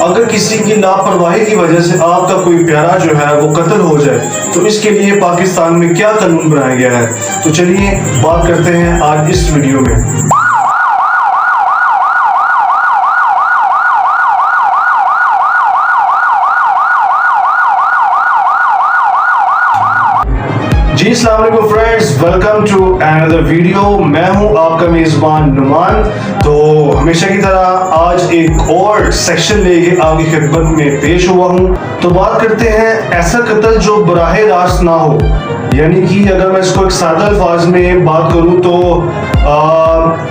अगर किसी की लापरवाही की वजह से आपका कोई प्यारा जो है वो कत्ल हो जाए तो इसके लिए पाकिस्तान में क्या कानून बनाया गया है, तो चलिए बात करते हैं आज इस वीडियो में। जी अस्सलाम वालेकुम friends, welcome to another video. मैं हूं आपका मेजबान नुमान। तो हमेशा की तरह आज एक और सेक्शन लेके आपकी खिदमत में पेश हुआ हूं। तो बात करते हैं ऐसा कत्ल जो बराहे रास्त ना हो, यानी कि अगर मैं इसको एक सादा अल्फाज में बात करूं तो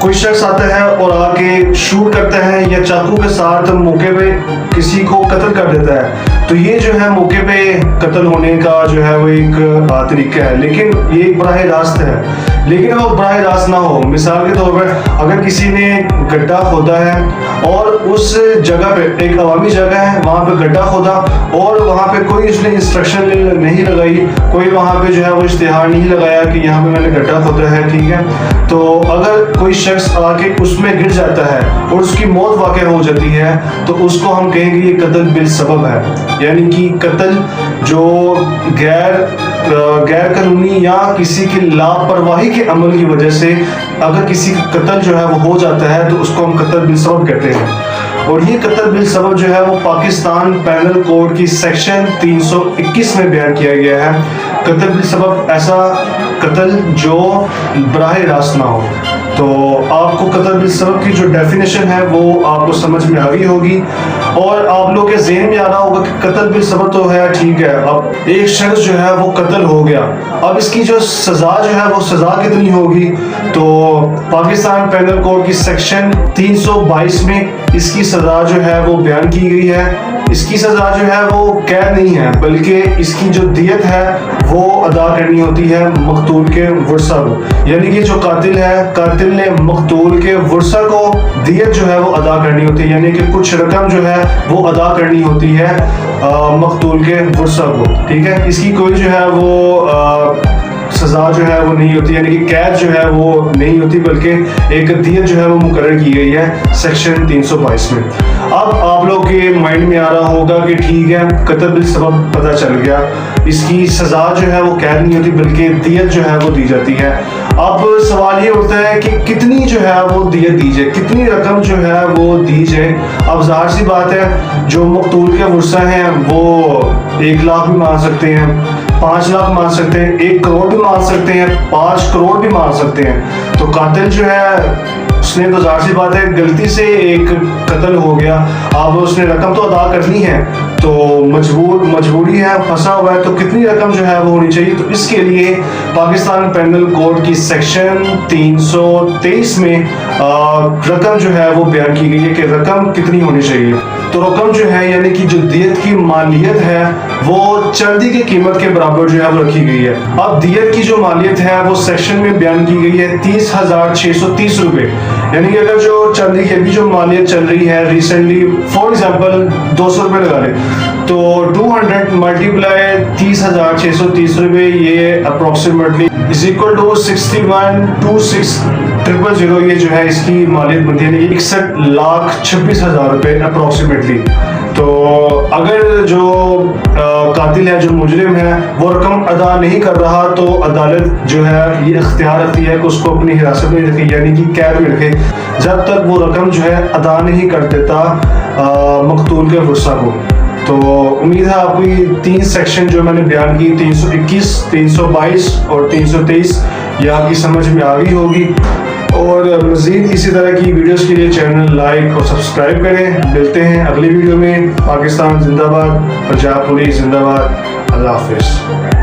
कोई शख्स आता है और आके शूट करता है या चाकू के साथ मौके पे किसी को कत्ल कर देता है, तो ये जो है मौके पे कत्ल होने का जो है वो एक तरीका है, लेकिन ये एक बराह रास्त है। लेकिन वो बराह रास्त ना हो, मिसाल के तौर पर अगर किसी ने गड्ढा खोदा है और उस जगह पे एक अवामी जगह है, वहाँ पे गड्ढा खोदा और वहाँ पे कोई उसने इंस्ट्रक्शन नहीं लगाई, कोई वहाँ पे जो है वो इश्तिहार नहीं लगाया कि यहाँ पे मैंने गड्ढा खोदा है, ठीक है। तो अगर कोई शख्स आके उसमें गिर जाता है और उसकी मौत वाक़या हो जाती है तो उसको हम कहेंगे ये कत्ल बिल सबब है, यानी कि कत्ल जो गैर कानूनी या किसी की लापरवाही के अमल की वजह से अगर किसी का कत्ल जो है वो हो जाता है तो उसको हम कत्ल बिल सबब कहते हैं। और ये कत्ल बिल सबब जो है वो पाकिस्तान पैनल कोड की सेक्शन 321 में बयान किया गया है। कत्ल बिल सबब ऐसा कत्ल जो बराह रास्त ना हो। तो आपको कत्ल बिल सबब की जो डेफिनेशन है वो आपको समझ में आ गई होगी और आप लोग के ज़हन में आ रहा होगा कि कत्ल बिल सबब तो है, ठीक है। अब एक शख्स जो है वो कत्ल हो गया, अब इसकी जो सज़ा जो है वो सज़ा कितनी होगी, तो पाकिस्तान पैनल कोड की सेक्शन 322 में इसकी सज़ा जो है वो बयान की गई है। इसकी सज़ा जो है वो कैद नहीं है, बल्कि इसकी जो दियत है वो अदा करनी होती है मकतूल के वर्सा को, यानी कि जो कातिल है, कातिल ने मकतूल के वर्सा को दियत जो है वो अदा करनी होती है, यानी कि कुछ रकम जो है वो अदा करनी होती है मकतूल के वर्सा को, ठीक है। इसकी कोई जो है वो सज़ा जो है वो नहीं होती, यानी कि कैद जो है वो नहीं होती, बल्कि एक दियत जो है वो मुकर्रर की गई है सेक्शन 322 में। अब आप लोग के माइंड में आ रहा होगा कि ठीक है, कत्ल बिल सबब पता चल गया, इसकी सज़ा जो है वो कैद नहीं होती बल्कि दियत जो है वो दी जाती है। अब सवाल ये उठता है कि कितनी जो है वो दियत दी जाए, कितनी रकम जो है वो दी जाए। अब ज़ाहिर सी बात है, जो मकतूल के वर्सा हैं वो 1 लाख भी मांग सकते हैं, 5 लाख मांग सकते हैं, 1 करोड़ भी मांग सकते हैं, 5 करोड़ भी मांग सकते हैं। तो कातिल जो है उसने तो ज़ाहिर सी बात है गलती से एक कत्ल हो गया, अब उसने रकम तो अदा करनी है, तो मजबूरी है, फंसा हुआ है, तो कितनी रकम जो है वो होनी चाहिए। तो इसके लिए पाकिस्तान पैनल कोड की सेक्शन 323 में रकम जो है वो बयान की गई है कि रकम कितनी होनी चाहिए। तो रकम जो है यानी कि जो दियत की मालियत है वो चांदी की कीमत के बराबर जो है वो रखी गई है। अब दियत की जो मालियत है वो सेक्शन में बयान की गई है 30,630 रुपए, यानी कि अगर जो चांदी की अभी जो मालियत चल रही है रिसेंटली, फॉर एग्जांपल 200 रुपए लगा लें, तो 200 मल्टीप्लाई 30,630 रुपए, ये अप्रोक्सीमेटली इज इक्वल टू 61,26,000 ये जो है इसकी मालियत बनती है, 61,26,000 रुपए अप्रोक्सीमेटली। तो अगर जो कातिल है, जो मुजरिम है, वो रकम अदा नहीं कर रहा तो अदालत जो है ये इख्तियार रखती है कि उसको अपनी हिरासत में रखे, यानी कि कैद में रखे, जब तक वो रकम जो है अदा नहीं कर देता मकतूल के वर्सा को। तो उम्मीद है आपको ये 3 सेक्शन जो मैंने बयान की, 321, 322 और 323, ये आपकी समझ में आ गई होगी। और मज़ीद इसी तरह की वीडियोस के लिए चैनल लाइक और सब्सक्राइब करें। मिलते हैं अगली वीडियो में। पाकिस्तान जिंदाबाद, पंजाब पुलिस जिंदाबाद। अल्लाह हाफिज़।